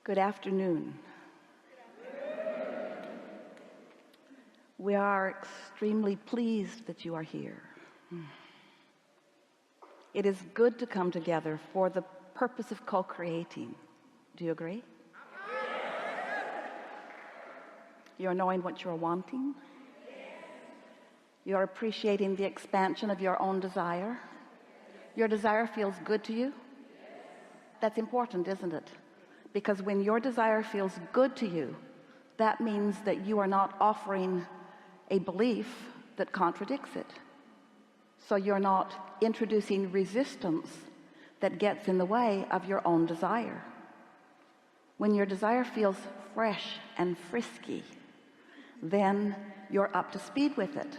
Good afternoon. We are extremely pleased that you are here. It is good to come together for the purpose of co-creating. Do you agree? You're knowing what you're wanting. You're appreciating the expansion of your own desire. Your desire feels good to you. That's important, isn't it? Because when your desire feels good to you, that means that you are not offering a belief that contradicts it. So you're not introducing resistance that gets in the way of your own desire. When your desire feels fresh and frisky, then you're up to speed with it.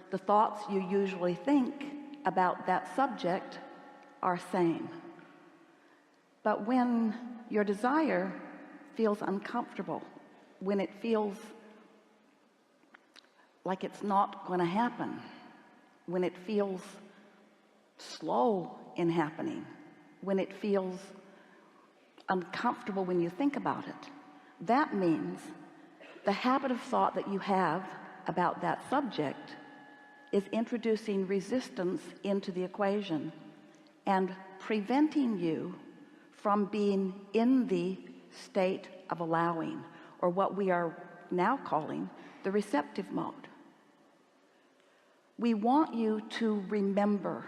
The thoughts you usually think about that subject are sane. But when your desire feels uncomfortable, when it feels like it's not going to happen, when it feels slow in happening, when it feels uncomfortable when you think about it, that means the habit of thought that you have about that subject is introducing resistance into the equation and preventing you from being in the state of allowing, or what we are now calling the receptive mode. We want you to remember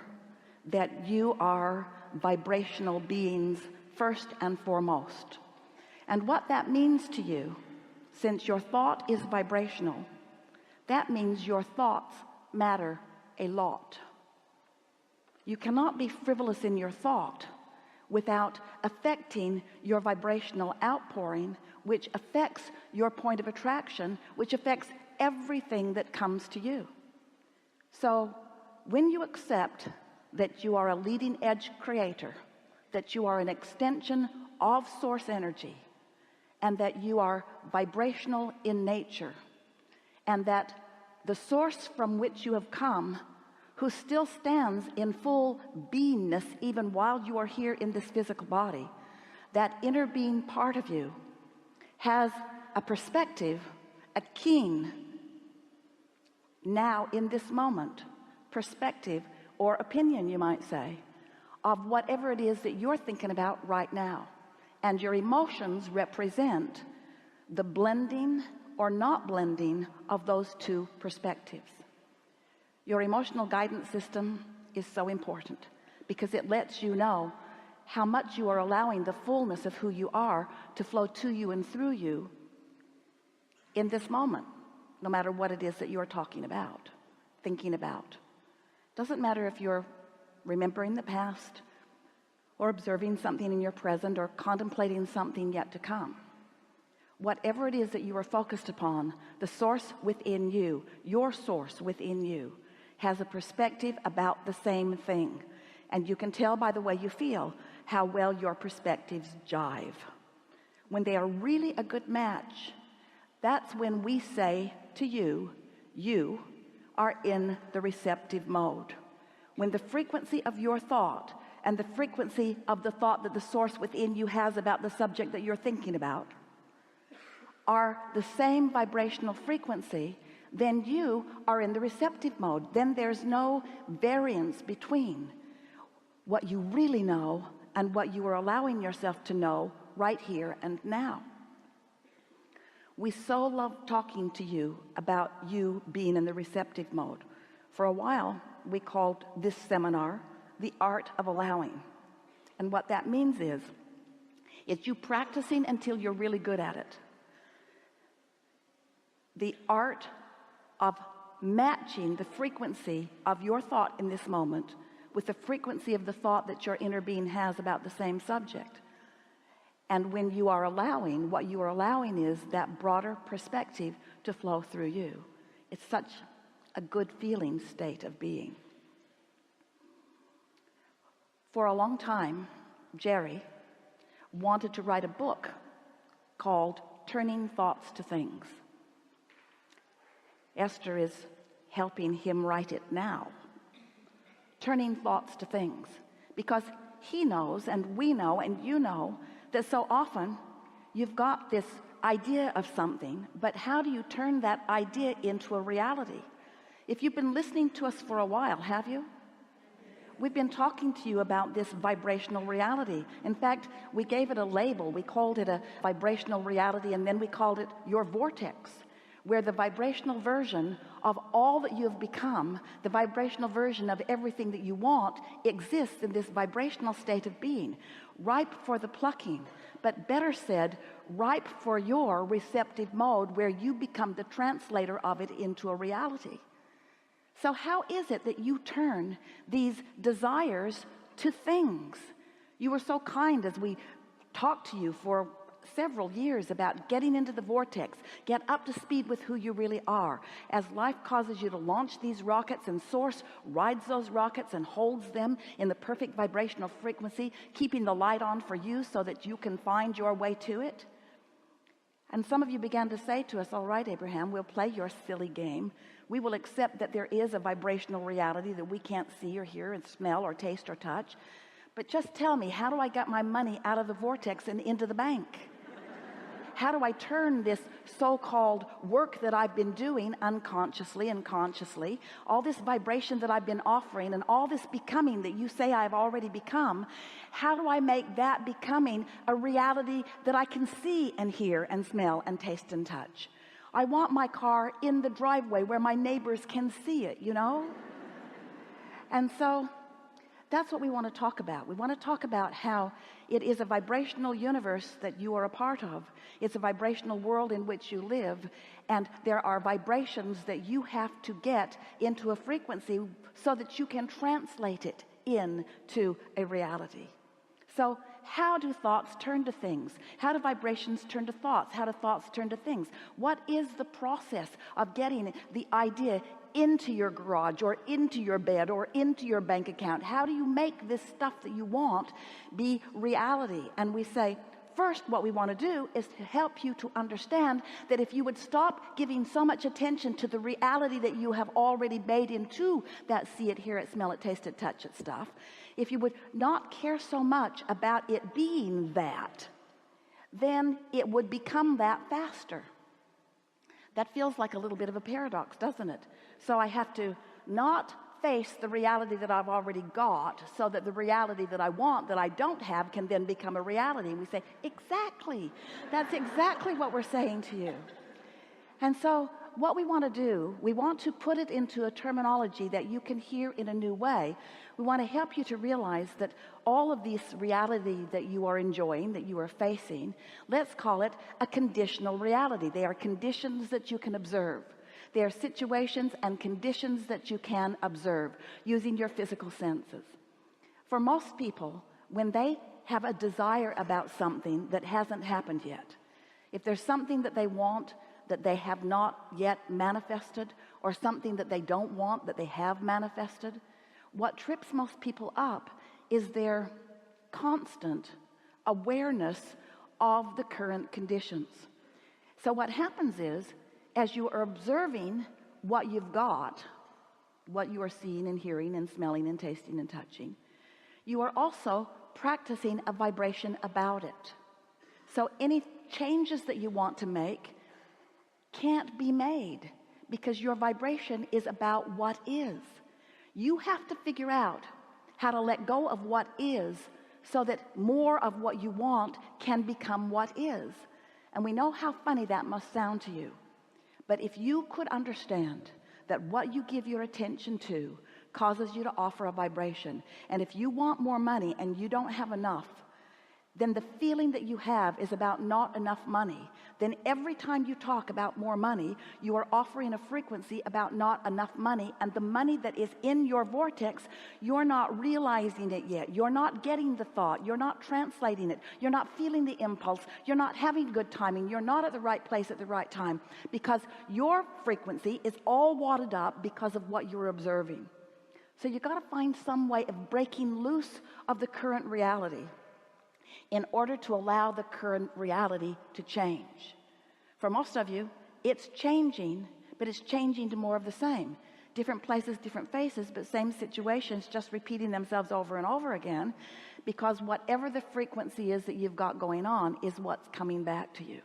that you are vibrational beings first and foremost. And what that means to you, since your thought is vibrational, that means your thoughts matter a lot. You cannot be frivolous in your thought without affecting your vibrational outpouring, which affects your point of attraction, which affects everything that comes to you. So when you accept that you are a leading edge creator, that you are an extension of source energy, and that you are vibrational in nature, and that the source from which you have come, who still stands in full beingness even while you are here in this physical body, that inner being part of you has a perspective, a keen, now in this moment, perspective or opinion, you might say, of whatever it is that you're thinking about right now. And your emotions represent the blending or not blending of those two perspectives. Your emotional guidance system is so important because it lets you know how much you are allowing the fullness of who you are to flow to you and through you in this moment, no matter what it is that you're talking about, thinking about. Doesn't matter if you're remembering the past or observing something in your present or contemplating something yet to come. Whatever it is that you are focused upon, the source within you, your source within you, has a perspective about the same thing. And you can tell by the way you feel how well your perspectives jive. When they are really a good match, that's when we say to you, you are in the receptive mode. When the frequency of your thought and the frequency of the thought that the source within you has about the subject that you're thinking about are the same vibrational frequency, then you are in the receptive mode. Then there's no variance between what you really know and what you are allowing yourself to know right here and now. We so love talking to you about you being in the receptive mode. For a while, we called this seminar the art of allowing. And what that means is, it's you practicing until you're really good at it. The art of matching the frequency of your thought in this moment with the frequency of the thought that your inner being has about the same subject. And when you are allowing, what you are allowing is that broader perspective to flow through you. It's such a good feeling state of being. For a long time, Jerry wanted to write a book called Turning Thoughts to Things. Esther is helping him write it now. Turning thoughts to things. Because he knows, and we know, and you know, that so often You've got this idea of something, but how do you turn that idea into a reality? If you've been listening to us for a while, have you? We've been talking to you about this vibrational reality. In fact, we gave it a label. We called it a vibrational reality, and then we called it your vortex, where the vibrational version of all that you have become, the vibrational version of everything that you want, exists in this vibrational state of being, ripe for the plucking, but better said, ripe for your receptive mode, where you become the translator of it into a reality. So how is it that you turn these desires to things? You were so kind as we talked to you for several years about getting into the vortex, get up to speed with who you really are. As life causes you to launch these rockets, and Source rides those rockets and holds them in the perfect vibrational frequency, keeping the light on for you so that you can find your way to it. And some of you began to say to us, all right, Abraham, we'll play your silly game. We will accept that there is a vibrational reality that we can't see or hear and smell or taste or touch. But just tell me, how do I get my money out of the vortex and into the bank? How do I turn this so-called work that I've been doing unconsciously and consciously, all this vibration that I've been offering and all this becoming that you say I've already become, how do I make that becoming a reality that I can see and hear and smell and taste and touch? I want my car in the driveway where my neighbors can see it, you know? And so that's what we want to talk about. We want to talk about how it is a vibrational universe that you are a part of. It's a vibrational world in which you live, and there are vibrations that you have to get into a frequency so that you can translate it into a reality. So how do thoughts turn to things? How do vibrations turn to thoughts? How do thoughts turn to things? What is the process of getting the idea into your garage or into your bed or into your bank account? How do you make this stuff that you want be reality? And we say, first, what we want to do is to help you to understand that if you would stop giving so much attention to the reality that you have already made into that see it, hear it, smell it, taste it, touch it stuff, if you would not care so much about it being that, then it would become that faster. That feels like a little bit of a paradox, doesn't it? So I have to not face the reality that I've already got so that the reality that I want that I don't have can then become a reality. And we say, exactly. That's exactly what we're saying to you. And so what we want to do, we want to put it into a terminology that you can hear in a new way. We want to help you to realize that all of this reality that you are enjoying, that you are facing, let's call it a conditional reality. They are conditions that you can observe. They are situations and conditions that you can observe using your physical senses. For most people, when they have a desire about something that hasn't happened yet, if there's something that they want that they have not yet manifested, or something that they don't want that they have manifested, what trips most people up is their constant awareness of the current conditions. So what happens is, as you are observing what you've got, what you are seeing and hearing and smelling and tasting and touching, you are also practicing a vibration about it. So any changes that you want to make can't be made because your vibration is about what is. You have to figure out how to let go of what is so that more of what you want can become what is. And we know how funny that must sound to you. But if you could understand that what you give your attention to causes you to offer a vibration, and if you want more money and you don't have enough, then the feeling that you have is about not enough money. Then every time you talk about more money, you are offering a frequency about not enough money, and the money that is in your vortex, you're not realizing it yet. You're not getting the thought. You're not translating it. You're not feeling the impulse. You're not having good timing. You're not at the right place at the right time because your frequency is all wadded up because of what you're observing. So you got to find some way of breaking loose of the current reality in order to allow the current reality to change. For most of you, it's changing, but it's changing to more of the same. different places, different faces, but same situations, just repeating themselves over and over again, because whatever the frequency is that you've got going on is what's coming back to you.